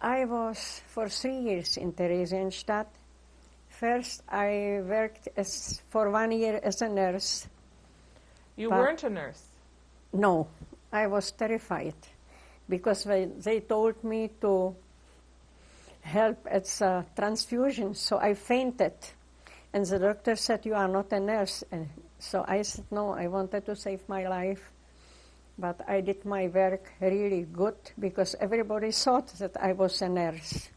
I was for 3 years in Theresienstadt. First, I worked for 1 year as a nurse. You weren't a nurse? No, I was terrified because they told me to help at the transfusion, so I fainted. And the doctor said, "You are not a nurse." And so I said, "No, I wanted to save my life." But I did my work really good because everybody thought that I was a nurse.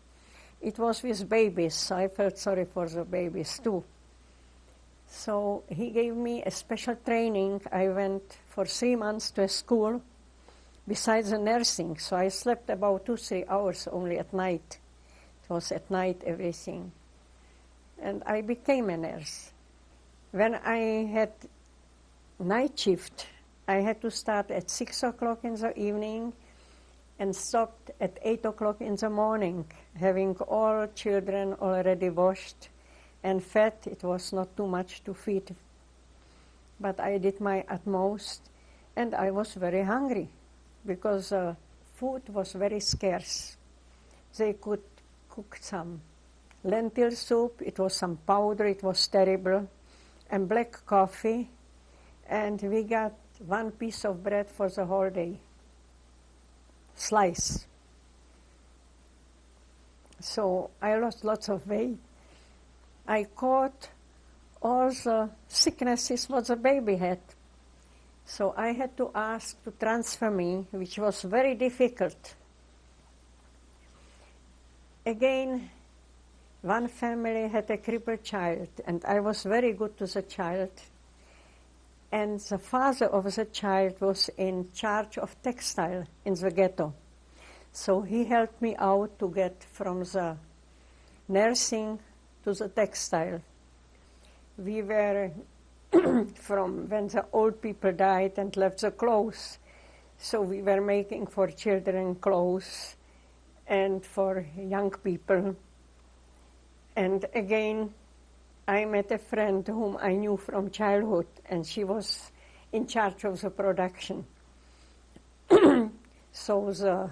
It was with babies, so I felt sorry for the babies too. So he gave me a special training. I went for 3 months to a school besides the nursing, so I slept about 2-3 hours only at night. It was at night everything. And I became a nurse. When I had night shift, I had to start at 6 o'clock in the evening and stopped at 8 o'clock in the morning, having all children already washed and fed. It was not too much to feed, but I did my utmost, and I was very hungry because food was very scarce. They could cook some lentil soup, it was some powder, it was terrible, and black coffee, and we got 1 piece of bread for the whole day, slice. So I lost lots of weight. I caught all the sicknesses what the baby had. So I had to ask to transfer me, which was very difficult. Again, one family had a crippled child, and I was very good to the child. And the father of the child was in charge of textile in the ghetto. So he helped me out to get from the nursing to the textile. We were from when the old people died and left the clothes. So we were making for children clothes and for young people. And again, I met a friend whom I knew from childhood, and she was in charge of the production. So the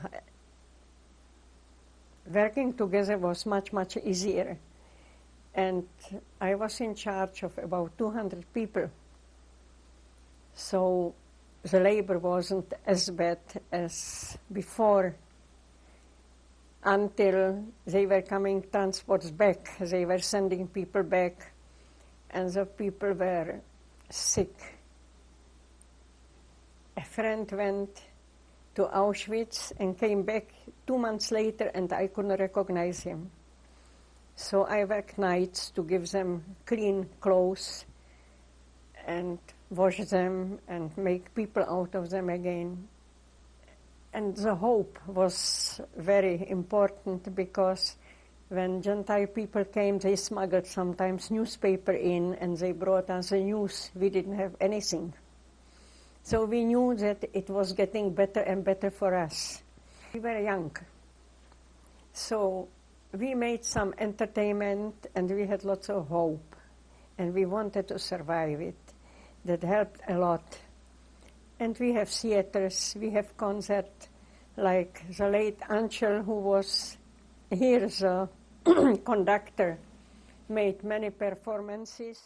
working together was much, much easier. And I was in charge of about 200 people. So the labor wasn't as bad as before, until they were coming transports back. They were sending people back, and the people were sick. A friend went to Auschwitz and came back 2 months later, and I couldn't recognize him. So I worked nights to give them clean clothes and wash them and make people out of them again. And the hope was very important because when Gentile people came, they smuggled sometimes newspaper in and they brought us the news. We didn't have anything. So we knew that it was getting better and better for us. We were young. So we made some entertainment and we had lots of hope. And we wanted to survive it. That helped a lot. And we have theaters, we have concerts, like the late Angel, who was here, the conductor, made many performances.